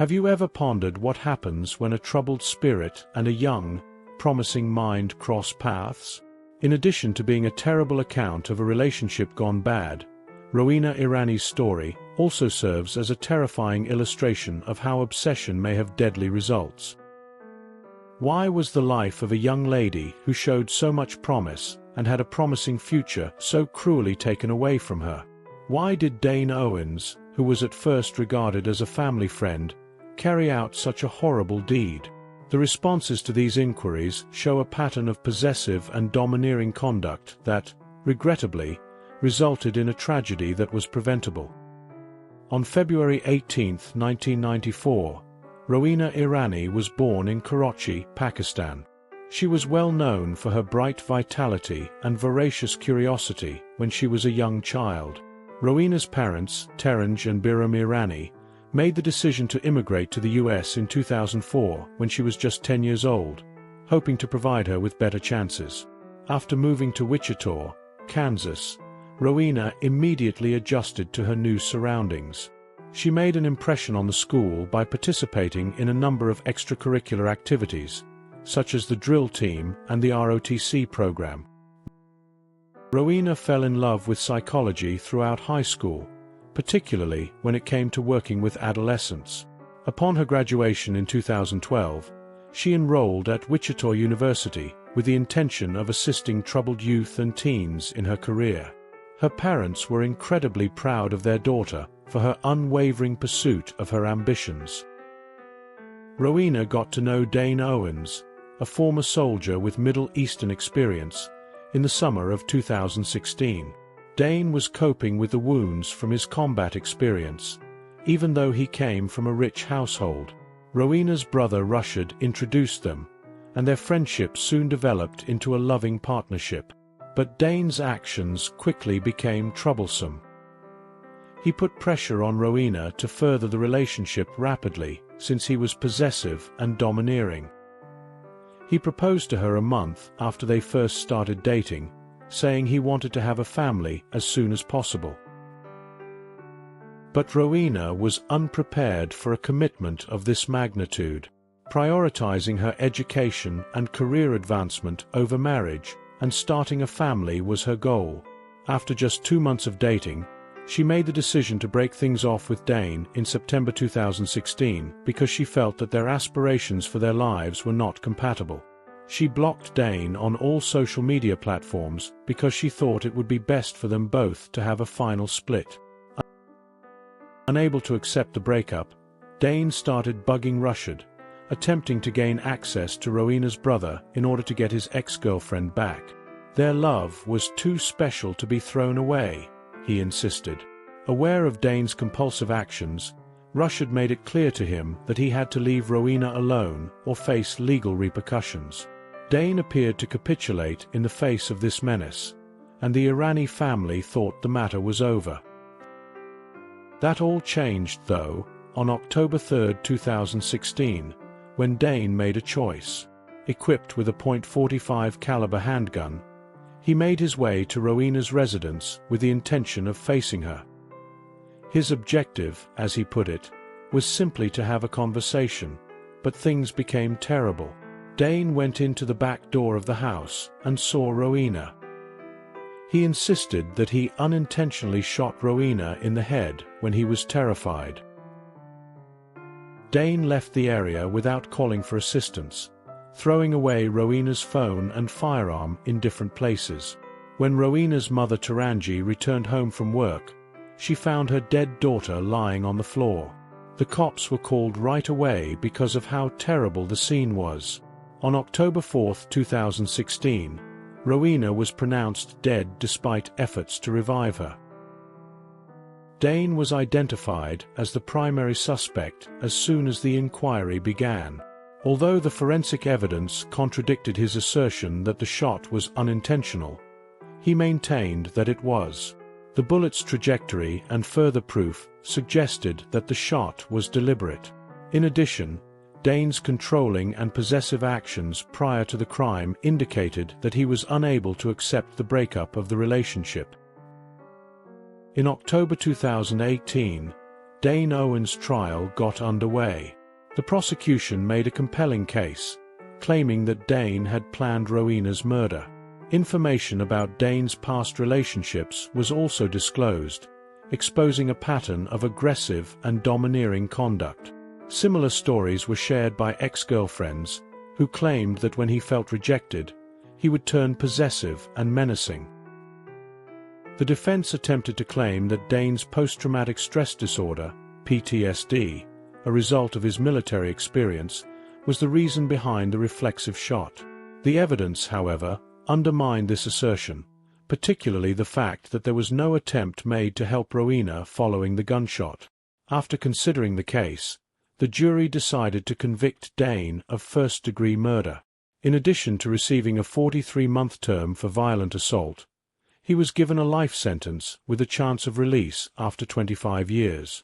Have you ever pondered what happens when a troubled spirit and a young, promising mind cross paths? In addition to being a terrible account of a relationship gone bad, Rowena Irani's story also serves as a terrifying illustration of how obsession may have deadly results. Why was the life of a young lady who showed so much promise and had a promising future so cruelly taken away from her? Why did Dane Owens, who was at first regarded as a family friend, carry out such a horrible deed? The responses to these inquiries show a pattern of possessive and domineering conduct that, regrettably, resulted in a tragedy that was preventable. On February 18, 1994, Rowena Irani was born in Karachi, Pakistan. She was well known for her bright vitality and voracious curiosity when she was a young child. Rowena's parents, Teranj and Biram Irani, made the decision to immigrate to the US in 2004 when she was just 10 years old, hoping to provide her with better chances. After moving to Wichita, Kansas, Rowena immediately adjusted to her new surroundings. She made an impression on the school by participating in a number of extracurricular activities, such as the drill team and the ROTC program. Rowena fell in love with psychology throughout high school, particularly when it came to working with adolescents. Upon her graduation in 2012, she enrolled at Wichita University with the intention of assisting troubled youth and teens in her career. Her parents were incredibly proud of their daughter for her unwavering pursuit of her ambitions. Rowena got to know Dane Owens, a former soldier with Middle Eastern experience, in the summer of 2016. Dane was coping with the wounds from his combat experience, even though he came from a rich household. Rowena's brother Rushad introduced them, and their friendship soon developed into a loving partnership. But Dane's actions quickly became troublesome. He put pressure on Rowena to further the relationship rapidly, since he was possessive and domineering. He proposed to her a month after they first started dating, saying he wanted to have a family as soon as possible. But Rowena was unprepared for a commitment of this magnitude, prioritizing her education and career advancement over marriage, and starting a family was her goal. After just 2 months of dating, she made the decision to break things off with Dane in September 2016 because she felt that their aspirations for their lives were not compatible. She blocked Dane on all social media platforms because she thought it would be best for them both to have a final split. Unable to accept the breakup, Dane started bugging Rushad, attempting to gain access to Rowena's brother in order to get his ex-girlfriend back. Their love was too special to be thrown away, he insisted. Aware of Dane's compulsive actions, Rushad made it clear to him that he had to leave Rowena alone or face legal repercussions. Dane appeared to capitulate in the face of this menace, and the Irani family thought the matter was over. That all changed, though, on October 3, 2016, when Dane made a choice. Equipped with a .45 caliber handgun, he made his way to Rowena's residence with the intention of facing her. His objective, as he put it, was simply to have a conversation, but things became terrible. Dane went into the back door of the house and saw Rowena. He insisted that he unintentionally shot Rowena in the head when he was terrified. Dane left the area without calling for assistance, throwing away Rowena's phone and firearm in different places. When Rowena's mother Teranji returned home from work, she found her dead daughter lying on the floor. The cops were called right away because of how terrible the scene was. On October 4, 2016, Rowena was pronounced dead despite efforts to revive her. Dane was identified as the primary suspect as soon as the inquiry began. Although the forensic evidence contradicted his assertion that the shot was unintentional, he maintained that it was. The bullet's trajectory and further proof suggested that the shot was deliberate. In addition, Dane's controlling and possessive actions prior to the crime indicated that he was unable to accept the breakup of the relationship. In October 2018, Dane Owen's trial got underway. The prosecution made a compelling case, claiming that Dane had planned Rowena's murder. Information about Dane's past relationships was also disclosed, exposing a pattern of aggressive and domineering conduct. Similar stories were shared by ex-girlfriends, who claimed that when he felt rejected, he would turn possessive and menacing. The defense attempted to claim that Dane's post-traumatic stress disorder, PTSD, a result of his military experience, was the reason behind the reflexive shot. The evidence, however, undermined this assertion, particularly the fact that there was no attempt made to help Rowena following the gunshot. After considering the case, the jury decided to convict Dane of first-degree murder. In addition to receiving a 43-month term for violent assault, he was given a life sentence with a chance of release after 25 years.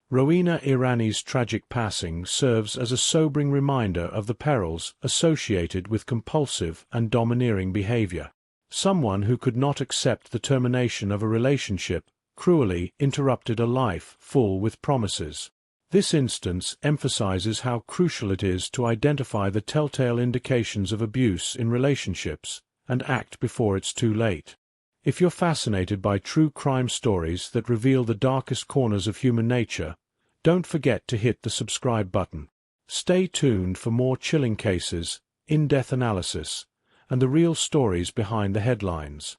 Rowena Irani's tragic passing serves as a sobering reminder of the perils associated with compulsive and domineering behavior. Someone who could not accept the termination of a relationship cruelly interrupted a life full with promises. This instance emphasizes how crucial it is to identify the telltale indications of abuse in relationships and act before it's too late. If you're fascinated by true crime stories that reveal the darkest corners of human nature, don't forget to hit the subscribe button. Stay tuned for more chilling cases, in-depth analysis, and the real stories behind the headlines.